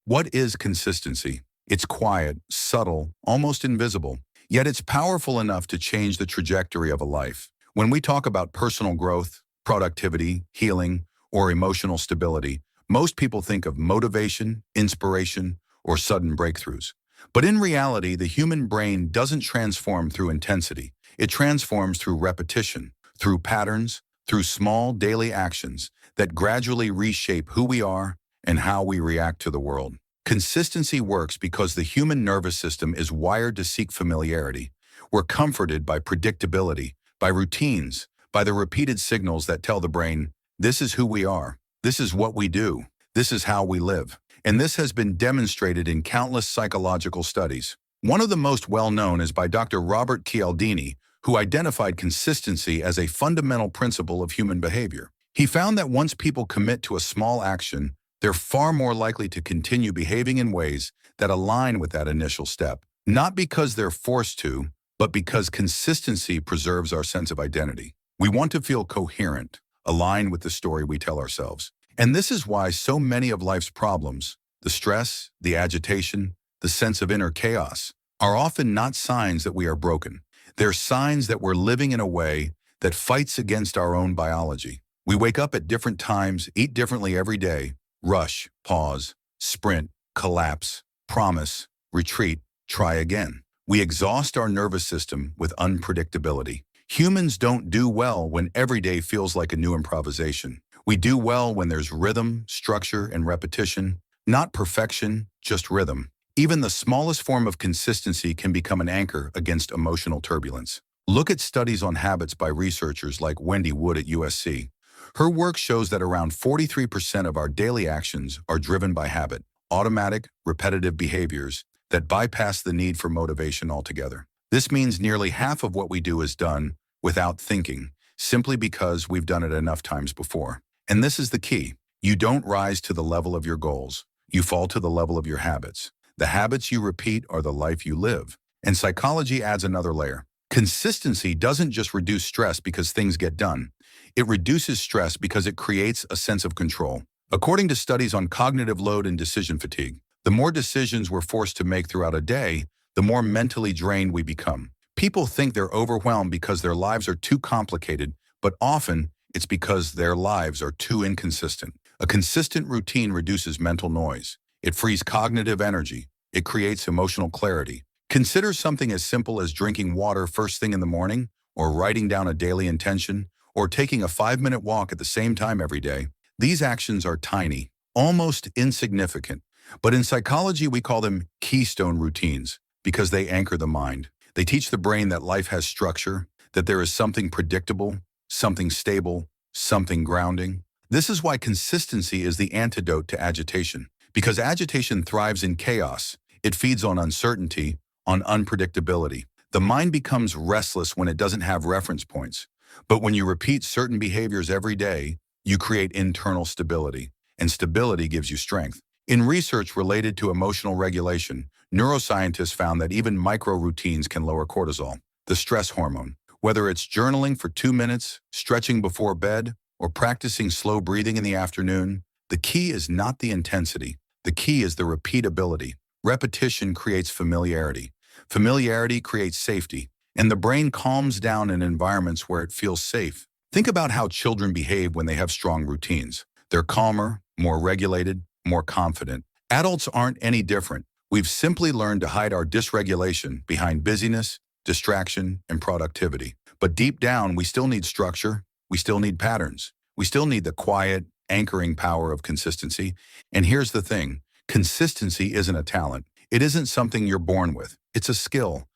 What is consistency? It's quiet, subtle, almost invisible, yet it's powerful enough to change the trajectory of a life. When we talk about personal growth, productivity, healing, or emotional stability, most people think of motivation, inspiration, or sudden breakthroughs. But in reality, the human brain doesn't transform through intensity. It transforms through repetition, through patterns, through small daily actions that gradually reshape who we are and how we react to the world. Consistency works because the human nervous system is wired to seek familiarity. We're comforted by predictability, by routines, by the repeated signals that tell the brain, this is who we are, this is what we do, this is how we live. And this has been demonstrated in countless psychological studies. One of the most well-known is by Dr. Robert Cialdini, who identified consistency as a fundamental principle of human behavior. He found that once people commit to a small action, they're far more likely to continue behaving in ways that align with that initial step. Not because they're forced to, but because consistency preserves our sense of identity. We want to feel coherent, aligned with the story we tell ourselves. And this is why so many of life's problems, the stress, the agitation, the sense of inner chaos, are often not signs that we are broken. They're signs that we're living in a way that fights against our own biology. We wake up at different times, eat differently every day, rush, pause, sprint, collapse, promise, retreat, try again. We exhaust our nervous system with unpredictability. Humans don't do well when every day feels like a new improvisation. We do well when there's rhythm, structure, and repetition, not perfection, just rhythm. Even the smallest form of consistency can become an anchor against emotional turbulence. Look at studies on habits by researchers like Wendy Wood at USC. Her work shows that around 43% of our daily actions are driven by habit, automatic, repetitive behaviors that bypass the need for motivation altogether. This means nearly half of what we do is done without thinking, simply because we've done it enough times before. And this is the key. You don't rise to the level of your goals. You fall to the level of your habits. The habits you repeat are the life you live. And psychology adds another layer. Consistency doesn't just reduce stress because things get done. It reduces stress because it creates a sense of control. According to studies on cognitive load and decision fatigue, the more decisions we're forced to make throughout a day, the more mentally drained we become. People think they're overwhelmed because their lives are too complicated, but often it's because their lives are too inconsistent. A consistent routine reduces mental noise. It frees cognitive energy. It creates emotional clarity. Consider something as simple as drinking water first thing in the morning, or writing down a daily intention, or taking a 5-minute walk at the same time every day. These actions are tiny, almost insignificant, but in psychology we call them keystone routines because they anchor the mind. They teach the brain that life has structure, that there is something predictable, something stable, something grounding. This is why consistency is the antidote to agitation, because agitation thrives in chaos. It feeds on uncertainty, on unpredictability. The mind becomes restless when it doesn't have reference points. But when you repeat certain behaviors every day, you create internal stability, and stability gives you strength. In research related to emotional regulation, neuroscientists found that even micro-routines can lower cortisol, the stress hormone. Whether it's journaling for 2 minutes, stretching before bed, or practicing slow breathing in the afternoon, the key is not the intensity. The key is the repeatability. Repetition creates familiarity. Familiarity creates safety, and the brain calms down in environments where it feels safe. Think about how children behave when they have strong routines. They're calmer, more regulated, more confident. Adults aren't any different. We've simply learned to hide our dysregulation behind busyness, distraction, and productivity. But deep down, we still need structure. We still need patterns. We still need the quiet, anchoring power of consistency. And here's the thing. Consistency isn't a talent. It isn't something you're born with. It's a skill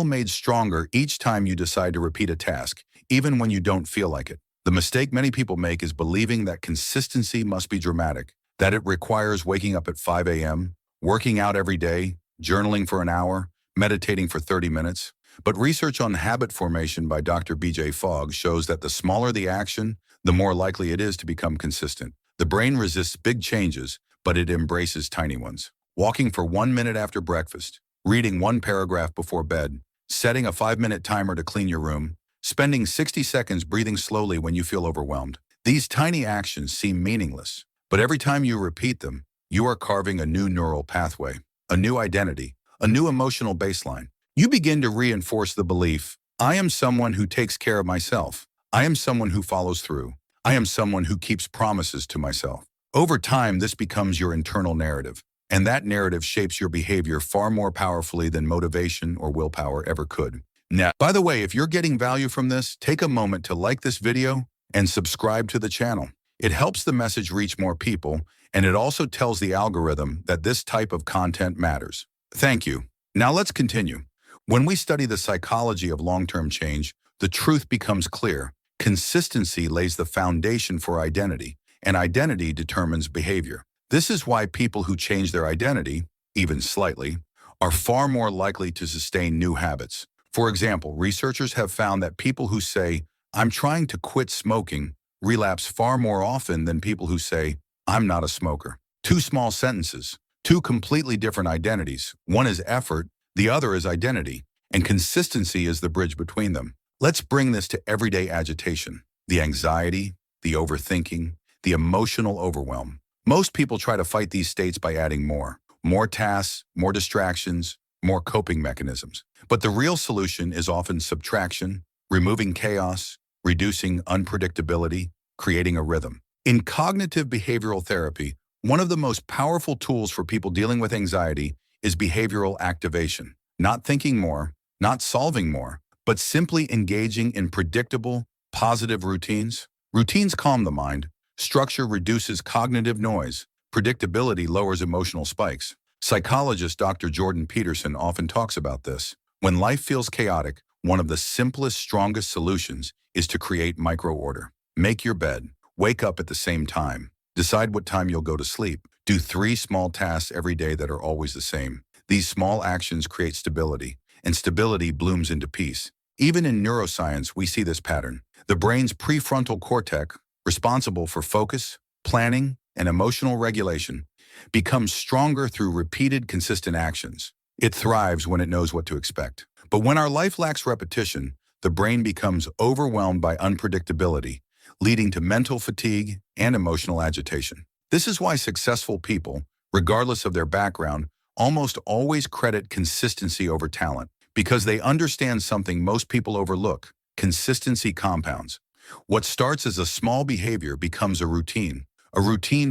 made stronger each time you decide to repeat a task, even when you don't feel like it. The mistake many people make is believing that consistency must be dramatic, that it requires waking up at 5 a.m., working out every day, journaling for an hour, meditating for 30 minutes. But research on habit formation by Dr. B.J. Fogg shows that the smaller the action, the more likely it is to become consistent. The brain resists big changes, but it embraces tiny ones. Walking for 1 minute after breakfast, reading 1 paragraph before bed, setting a 5-minute timer to clean your room, spending 60 seconds breathing slowly when you feel overwhelmed. These tiny actions seem meaningless, but every time you repeat them, you are carving a new neural pathway, a new identity, a new emotional baseline. You begin to reinforce the belief, I am someone who takes care of myself. I am someone who follows through. I am someone who keeps promises to myself. Over time, this becomes your internal narrative, and that narrative shapes your behavior far more powerfully than motivation or willpower ever could. Now, by the way, if you're getting value from this, take a moment to like this video and subscribe to the channel. It helps the message reach more people, and it also tells the algorithm that this type of content matters. Thank you. Now let's continue. When we study the psychology of long-term change, the truth becomes clear. Consistency lays the foundation for identity, and identity determines behavior. This is why people who change their identity, even slightly, are far more likely to sustain new habits. For example, researchers have found that people who say, I'm trying to quit smoking, relapse far more often than people who say, I'm not a smoker. Two small sentences, two completely different identities. One is effort, the other is identity, and consistency is the bridge between them. Let's bring this to everyday agitation, the anxiety, the overthinking, the emotional overwhelm. Most people try to fight these states by adding more tasks, more distractions, more coping mechanisms. But the real solution is often subtraction, removing chaos, reducing unpredictability, creating a rhythm. In cognitive behavioral therapy, one of the most powerful tools for people dealing with anxiety is behavioral activation. Not thinking more, not solving more, but simply engaging in predictable, positive routines. Routines calm the mind, structure reduces cognitive noise, predictability lowers emotional spikes. Psychologist Dr. Jordan Peterson often talks about this. When life feels chaotic, one of the simplest, strongest solutions is to create micro-order. Make your bed, wake up at the same time, decide what time you'll go to sleep, do 3 small tasks every day that are always the same. These small actions create stability, and stability blooms into peace. Even in neuroscience, we see this pattern. The brain's prefrontal cortex, responsible for focus, planning, and emotional regulation, becomes stronger through repeated, consistent actions. It thrives when it knows what to expect. But when our life lacks repetition, the brain becomes overwhelmed by unpredictability, leading to mental fatigue and emotional agitation. This is why successful people, regardless of their background, almost always credit consistency over talent, because they understand something most people overlook: consistency compounds. What starts as a small behavior becomes a routine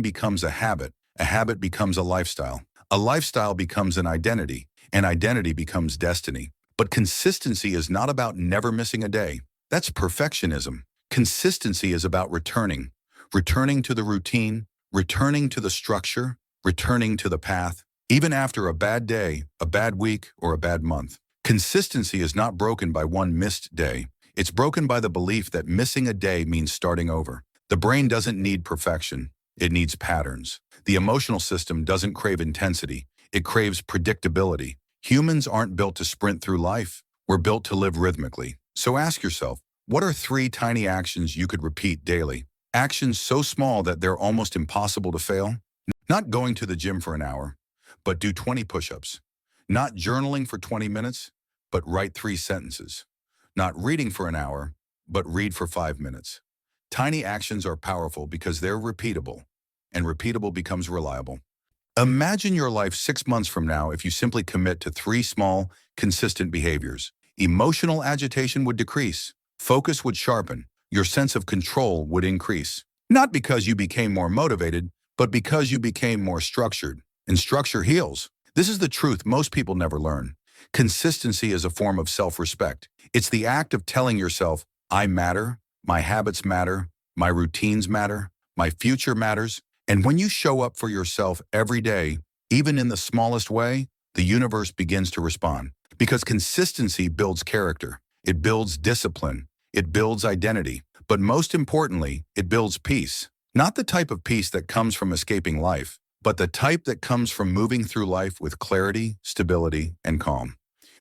becomes a habit becomes a lifestyle becomes an identity becomes destiny. But consistency is not about never missing a day. That's perfectionism. Consistency is about returning to the routine, returning to the structure, returning to the path, even after a bad day, a bad week, or a bad month. Consistency is not broken by one missed day. It's broken by the belief that missing a day means starting over. The brain doesn't need perfection. It needs patterns. The emotional system doesn't crave intensity. It craves predictability. Humans aren't built to sprint through life. We're built to live rhythmically. So ask yourself, what are 3 tiny actions you could repeat daily? Actions so small that they're almost impossible to fail? Not going to the gym for an hour, but do 20 push-ups. Not journaling for 20 minutes, but write 3 sentences. Not reading for an hour, but read for 5 minutes. Tiny actions are powerful because they're repeatable, and repeatable becomes reliable. Imagine your life 6 months from now if you simply commit to 3 small, consistent behaviors. Emotional agitation would decrease, focus would sharpen, your sense of control would increase. Not because you became more motivated, but because you became more structured. And structure heals. This is the truth most people never learn. Consistency is a form of self-respect. It's the act of telling yourself, I matter, my habits matter, my routines matter, my future matters. And when you show up for yourself every day, even in the smallest way, the universe begins to respond. Because consistency builds character, it builds discipline, it builds identity, but most importantly, it builds peace. Not the type of peace that comes from escaping life, but the type that comes from moving through life with clarity, stability, and calm.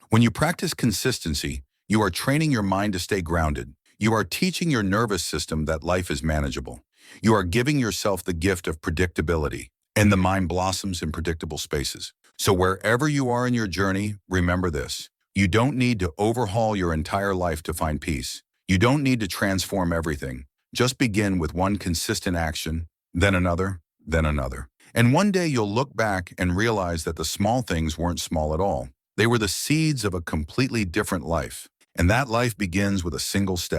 When you practice consistency, you are training your mind to stay grounded. You are teaching your nervous system that life is manageable. You are giving yourself the gift of predictability, and the mind blossoms in predictable spaces. So wherever you are in your journey, remember this. You don't need to overhaul your entire life to find peace. You don't need to transform everything. Just begin with one consistent action, then another, And one day you'll look back and realize that the small things weren't small at all. They were the seeds of a completely different life. And that life begins with a single step.